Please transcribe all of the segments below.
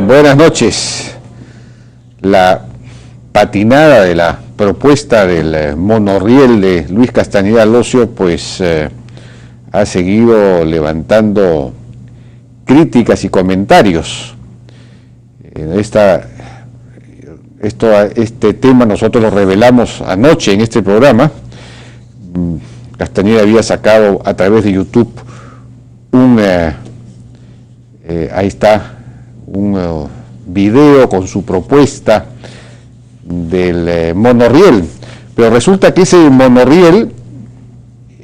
Buenas noches. La patinada de la propuesta del monorriel de Luis Castañeda Locio, pues ha seguido levantando críticas y comentarios. Este tema nosotros lo revelamos anoche en este programa. Castañeda había sacado a través de YouTube un video con su propuesta del monorriel, pero resulta que ese monorriel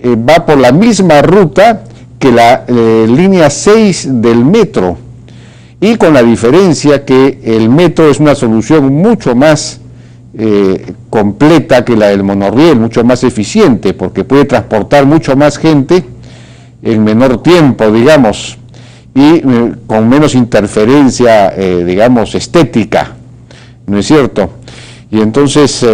va por la misma ruta que la línea 6 del metro, y con la diferencia que el metro es una solución mucho más completa que la del monorriel, mucho más eficiente, porque puede transportar mucho más gente en menor tiempo, digamos, y con menos interferencia, digamos, estética, ¿no es cierto? Y entonces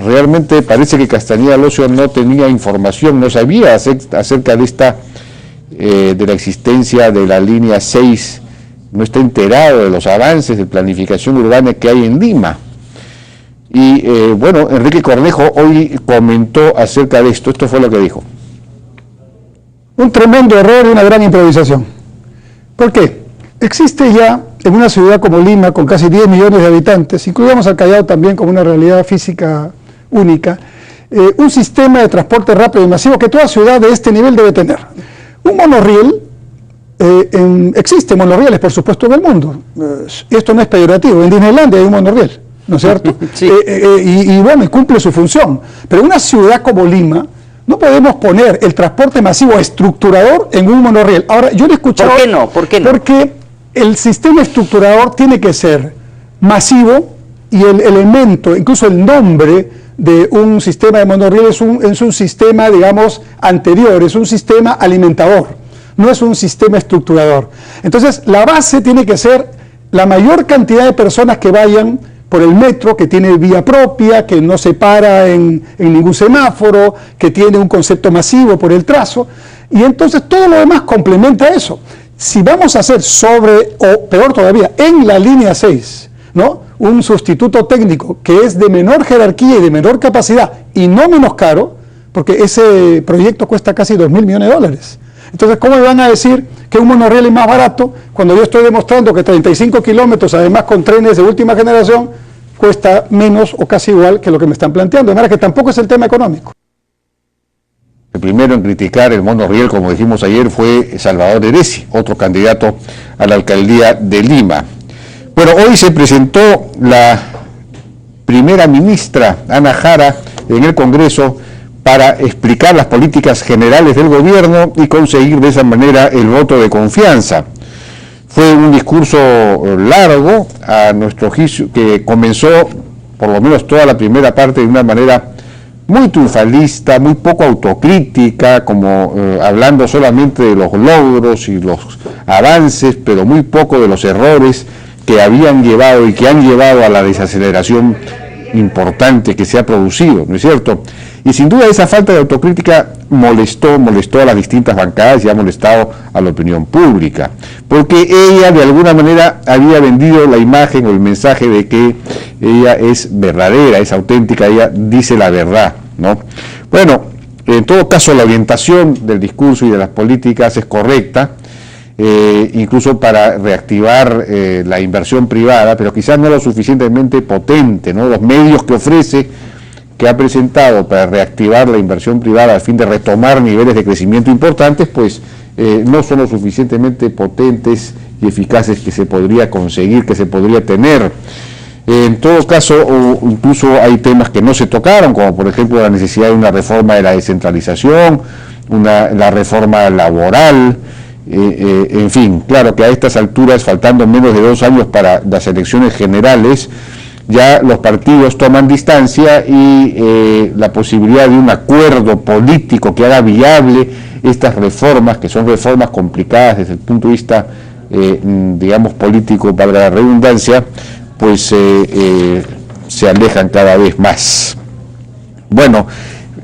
realmente parece que Castañeda Locio no tenía información, no sabía acerca de la existencia de la línea 6, no está enterado de los avances de planificación urbana que hay en Lima. Y bueno, Enrique Cornejo hoy comentó acerca de esto. Esto fue lo que dijo. Un tremendo error y una gran improvisación. ¿Por qué? Existe ya en una ciudad como Lima, con casi 10 millones de habitantes, incluimos al Callao también como una realidad física única, un sistema de transporte rápido y masivo que toda ciudad de este nivel debe tener. Un monorriel, existen monorrieles, por supuesto, en el mundo. Esto no es peyorativo. En Disneylandia hay un monorriel, ¿no es cierto? Sí. Y bueno, cumple su función. Pero en una ciudad como Lima, no podemos poner el transporte masivo estructurador en un monorriel. Ahora, yo le he escuchado... ¿Por qué no? ¿Por qué no? Porque el sistema estructurador tiene que ser masivo y el elemento, incluso el nombre de un sistema de monorriel es un sistema, digamos, anterior, es un sistema alimentador, no es un sistema estructurador. Entonces, la base tiene que ser la mayor cantidad de personas que vayan por el metro, que tiene vía propia, que no se para en ningún semáforo, que tiene un concepto masivo por el trazo, y entonces todo lo demás complementa eso. Si vamos a hacer o peor todavía, en la línea 6, ¿no?, un sustituto técnico que es de menor jerarquía y de menor capacidad, y no menos caro, porque ese proyecto cuesta casi 2.000 millones de dólares. Entonces, ¿cómo me van a decir que un monorriel es más barato cuando yo estoy demostrando que 35 kilómetros, además con trenes de última generación, cuesta menos o casi igual que lo que me están planteando? De manera que tampoco es el tema económico. El primero en criticar el monorriel, como dijimos ayer, fue Salvador Heresi, otro candidato a la alcaldía de Lima. Bueno, hoy se presentó la primera ministra, Ana Jara, en el Congreso para explicar las políticas generales del gobierno y conseguir de esa manera el voto de confianza. Fue un discurso largo, a nuestro juicio, que comenzó por lo menos toda la primera parte de una manera muy triunfalista, muy poco autocrítica, como hablando solamente de los logros y los avances, pero muy poco de los errores que habían llevado y que han llevado a la desaceleración importante que se ha producido, ¿no es cierto? Y sin duda esa falta de autocrítica molestó a las distintas bancadas y ha molestado a la opinión pública, porque ella de alguna manera había vendido la imagen o el mensaje de que ella es verdadera, es auténtica, ella dice la verdad, ¿no? Bueno, en todo caso la orientación del discurso y de las políticas es correcta, incluso para reactivar la inversión privada, pero quizás no lo suficientemente potente, ¿no? Los medios que ha presentado para reactivar la inversión privada a fin de retomar niveles de crecimiento importantes, pues no son lo suficientemente potentes y eficaces que se podría conseguir, que se podría tener. En todo caso, incluso hay temas que no se tocaron, como por ejemplo la necesidad de una reforma de la descentralización, la reforma laboral, en fin, claro que a estas alturas, faltando menos de 2 años para las elecciones generales, ya los partidos toman distancia y la posibilidad de un acuerdo político que haga viable estas reformas, que son reformas complicadas desde el punto de vista, digamos, político, para la redundancia, pues se alejan cada vez más. Bueno,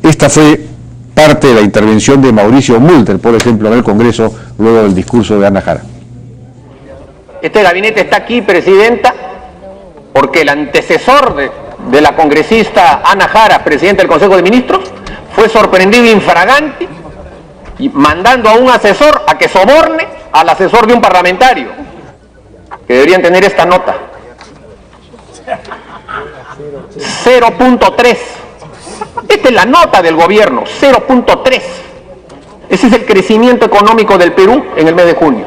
esta fue parte de la intervención de Mauricio Mulder, por ejemplo, en el Congreso, luego del discurso de Ana Jara. Este gabinete está aquí, Presidenta, porque el antecesor de la congresista Ana Jara, Presidenta del Consejo de Ministros, fue sorprendido infraganti y mandando a un asesor a que soborne al asesor de un parlamentario, que deberían tener esta nota. 0.3. Esta es la nota del gobierno, 0.3. Ese es el crecimiento económico del Perú en el mes de junio.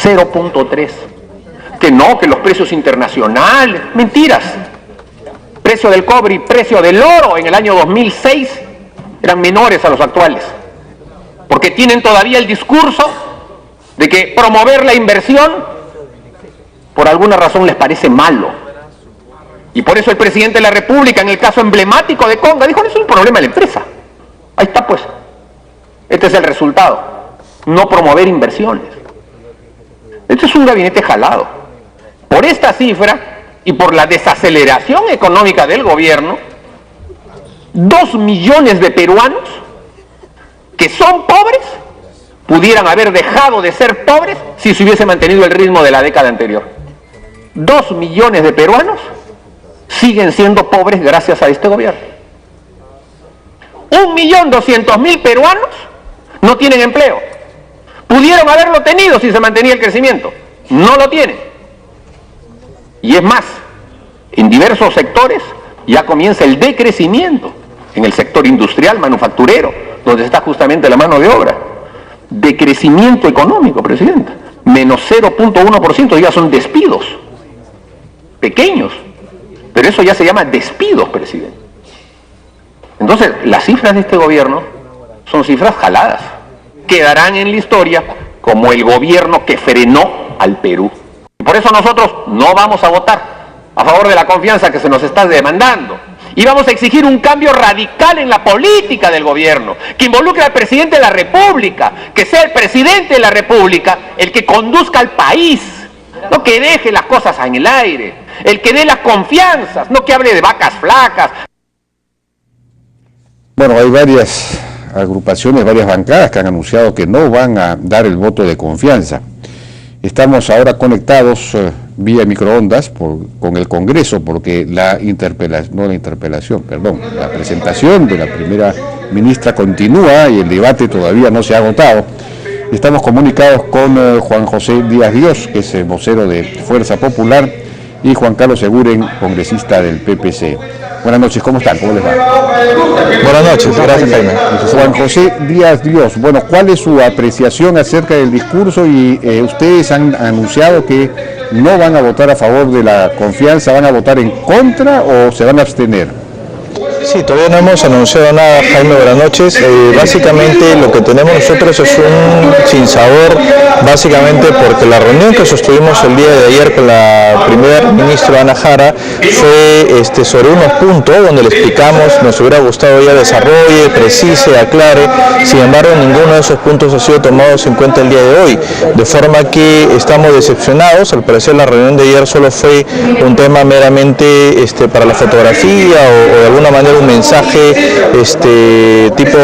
0.3. Que no, que los precios internacionales, mentiras. Precio del cobre y precio del oro en el año 2006 eran menores a los actuales, porque tienen todavía el discurso de que promover la inversión por alguna razón les parece malo. Y por eso el presidente de la República, en el caso emblemático de Conga, dijo: no es un problema de la empresa. Ahí está, pues. Este es el resultado. No promover inversiones. Este es un gabinete jalado. Por esta cifra y por la desaceleración económica del gobierno, 2 millones de peruanos que son pobres pudieran haber dejado de ser pobres si se hubiese mantenido el ritmo de la década anterior. 2 millones de peruanos siguen siendo pobres gracias a este gobierno. 1.200.000 peruanos no tienen empleo. Pudieron haberlo tenido si se mantenía el crecimiento. No lo tienen. Y es más, en diversos sectores ya comienza el decrecimiento. En el sector industrial, manufacturero, donde está justamente la mano de obra. Decrecimiento económico, Presidenta. Menos 0.1%, ya son despidos. Pequeños. Pero eso ya se llama despidos, Presidente. Entonces, las cifras de este gobierno son cifras jaladas. Quedarán en la historia como el gobierno que frenó al Perú. Por eso nosotros no vamos a votar a favor de la confianza que se nos está demandando. Y vamos a exigir un cambio radical en la política del gobierno, que involucre al presidente de la República, que sea el presidente de la República el que conduzca al país, no que deje las cosas en el aire, el que dé las confianzas, no que hable de vacas flacas. Bueno, hay varias agrupaciones, varias bancadas que han anunciado que no van a dar el voto de confianza. Estamos ahora conectados vía microondas con el Congreso, porque la presentación de la primera ministra continúa y el debate todavía no se ha agotado. Estamos comunicados con Juan José Díaz Dios, que es vocero de Fuerza Popular, y Juan Carlos Seguren, congresista del PPC. Buenas noches, ¿cómo están? ¿Cómo les va? Buenas noches, gracias Jaime. Juan José Díaz Dios, bueno, ¿cuál es su apreciación acerca del discurso? Y ustedes han anunciado que no van a votar a favor de la confianza, ¿van a votar en contra o se van a abstener? Sí, todavía no hemos anunciado nada, Jaime, buenas noches. Básicamente lo que tenemos nosotros es un sinsabor, básicamente porque la reunión que sostuvimos el día de ayer con la primera ministra Ana Jara fue sobre unos puntos donde le explicamos, nos hubiera gustado ella desarrolle, precise, aclare. Sin embargo, ninguno de esos puntos ha sido tomado en cuenta el día de hoy, de forma que estamos decepcionados. Al parecer la reunión de ayer solo fue un tema meramente para la fotografía o de alguna manera un mensaje tipo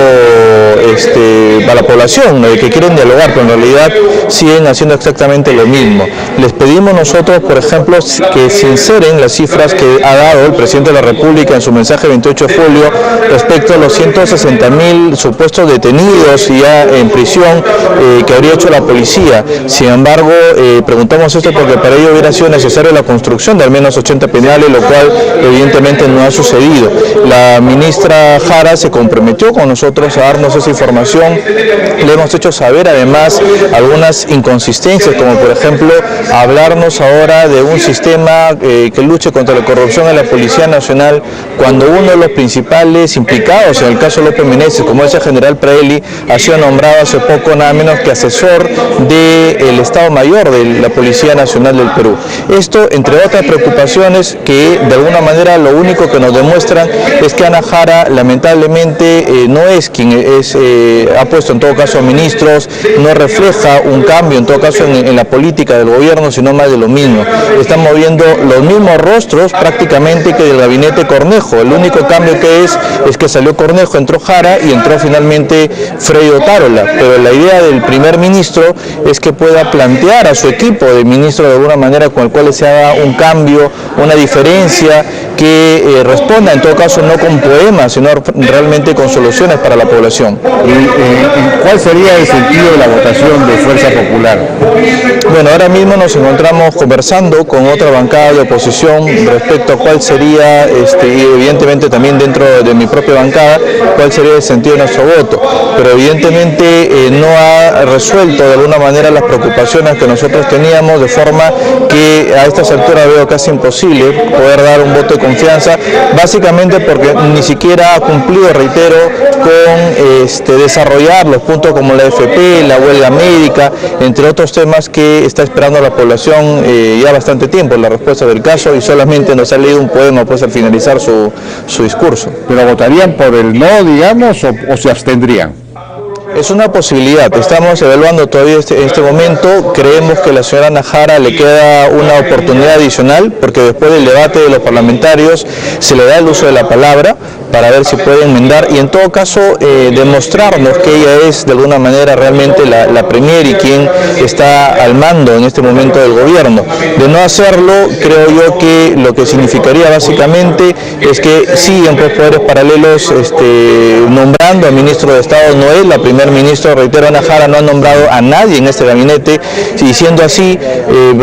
para la población, de que quieren dialogar, pero en realidad siguen haciendo exactamente lo mismo. Les pedimos nosotros, por ejemplo, que sinceren las cifras que ha dado el presidente de la República en su mensaje 28 de julio respecto a los 160.000 supuestos detenidos ya en prisión que habría hecho la policía. Sin embargo, preguntamos esto porque para ello hubiera sido necesaria la construcción de al menos 80 penales, lo cual evidentemente no ha sucedido. La ministra Jara se comprometió con nosotros a darnos esa información. Le hemos hecho saber además algunas inconsistencias, como por ejemplo hablarnos ahora de un sistema que luche contra la corrupción en la Policía Nacional, cuando uno de los principales implicados en el caso López Meneses, como es el general Praeli, ha sido nombrado hace poco nada menos que asesor del Estado Mayor de la Policía Nacional del Perú. Esto, entre otras preocupaciones, que de alguna manera lo único que nos demuestran es que Ana Jara lamentablemente no es quien ha puesto en todo caso ministros, no refleja un cambio en todo caso en la política del gobierno, sino más de lo mismo. Estamos viendo los mismos rostros prácticamente que del gabinete Cornejo. El único cambio que es que salió Cornejo, entró Jara y entró finalmente Freddy Otárola, pero la idea del primer ministro es que pueda plantear a su equipo de ministros de alguna manera con el cual se haga un cambio, una diferencia, que responda en todo caso no con poemas, sino realmente con soluciones para la población. ¿Cuál sería el sentido de la votación de Fuerza Popular? Bueno, ahora mismo nos encontramos conversando con otra bancada de oposición respecto a cuál sería, y evidentemente también dentro de mi propia bancada, cuál sería el sentido de nuestro voto, pero evidentemente no ha resuelto de alguna manera las preocupaciones que nosotros teníamos, de forma que a estas alturas veo casi imposible poder dar un voto de confianza, básicamente porque ni siquiera ha cumplido, reitero, con desarrollar los puntos como la AFP, la huelga médica, entre otros temas que está esperando la población ya bastante tiempo, la respuesta del caso, y solamente nos ha leído un poema pues al finalizar su discurso. ¿Pero votarían por el no, digamos, o se abstendrían? Es una posibilidad, estamos evaluando todavía en este momento. Creemos que a la señora Ana Jara le queda una oportunidad adicional, porque después del debate de los parlamentarios se le da el uso de la palabra para ver si puede enmendar y en todo caso demostrarnos que ella es de alguna manera realmente la premier y quien está al mando en este momento del gobierno. De no hacerlo, creo yo que lo que significaría básicamente es que siguen pues poderes paralelos nombrando al ministro de Estado. No es la primer ministro, reitero, Ana Jara no ha nombrado a nadie en este gabinete, y siendo así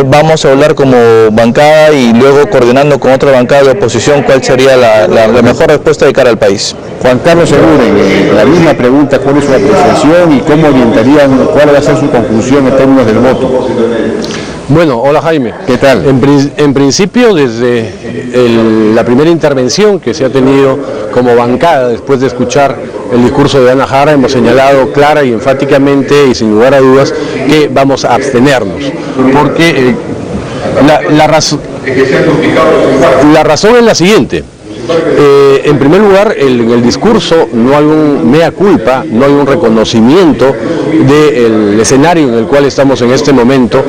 vamos a hablar como bancada y luego coordinando con otra bancada de oposición cuál sería la mejor respuesta de cara al país. Juan Carlos Seguren, la misma pregunta, ¿cuál es su apreciación y cómo orientarían, cuál va a ser su conclusión en términos del voto? Bueno, hola Jaime. ¿Qué tal? En principio, desde la primera intervención que se ha tenido como bancada, después de escuchar el discurso de Ana Jara, hemos señalado clara y enfáticamente y sin lugar a dudas que vamos a abstenernos, porque la razón es la siguiente. En primer lugar, en el discurso no hay un mea culpa, no hay un reconocimiento del escenario en el cual estamos en este momento,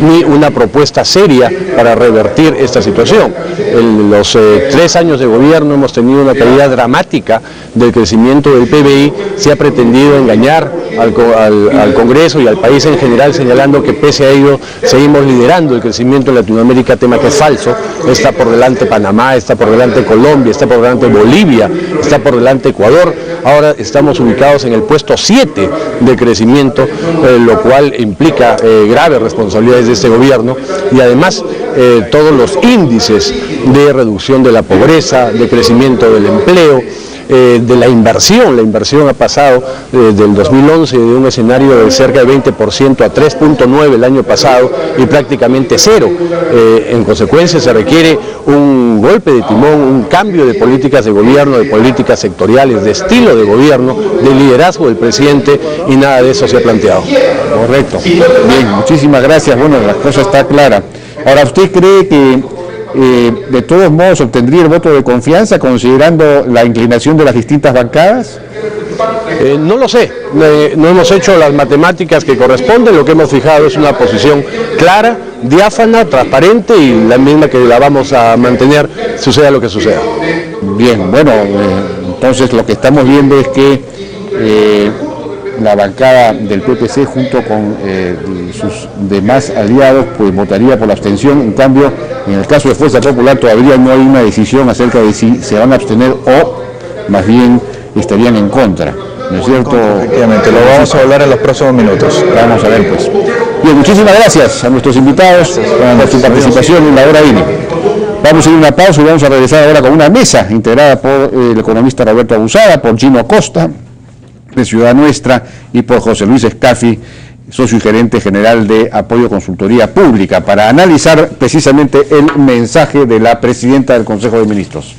ni una propuesta seria para revertir esta situación. En los 3 años de gobierno hemos tenido una caída dramática del crecimiento del PBI, se ha pretendido engañar al Congreso y al país en general, señalando que pese a ello seguimos liderando el crecimiento en Latinoamérica, tema que es falso. Está por delante Panamá, está por delante Colombia, está por delante Bolivia, está por delante Ecuador. Ahora estamos ubicados en el puesto 7 de crecimiento, lo cual implica graves responsabilidades de este gobierno, y además todos los índices de reducción de la pobreza, de crecimiento del empleo, de la inversión ha pasado del 2011 de un escenario de cerca del 20% a 3.9 el año pasado y prácticamente cero. En consecuencia se requiere un golpe de timón, un cambio de políticas de gobierno, de políticas sectoriales, de estilo de gobierno, de liderazgo del presidente, y nada de eso se ha planteado. Correcto. Bien, muchísimas gracias. Bueno, la cosa está clara. Ahora, ¿usted cree que de todos modos obtendría el voto de confianza considerando la inclinación de las distintas bancadas? No lo sé, no hemos hecho las matemáticas que corresponden, lo que hemos fijado es una posición clara, diáfana, transparente, y la misma que la vamos a mantener, suceda lo que suceda. Bien, bueno, entonces lo que estamos viendo es que la bancada del PPC junto con sus demás aliados pues votaría por la abstención. En cambio, en el caso de Fuerza Popular todavía no hay una decisión acerca de si se van a abstener o más bien estarían en contra, ¿no es cierto? Efectivamente, lo vamos a hablar en los próximos minutos. Vamos a ver pues. Bien, muchísimas gracias a nuestros invitados por su participación en la hora INE. Vamos a ir a una pausa y vamos a regresar ahora con una mesa integrada por el economista Roberto Abusada, por Gino Acosta, de Ciudad Nuestra, y por José Luis Escafi, socio y gerente general de Apoyo Consultoría Pública, para analizar precisamente el mensaje de la presidenta del Consejo de Ministros.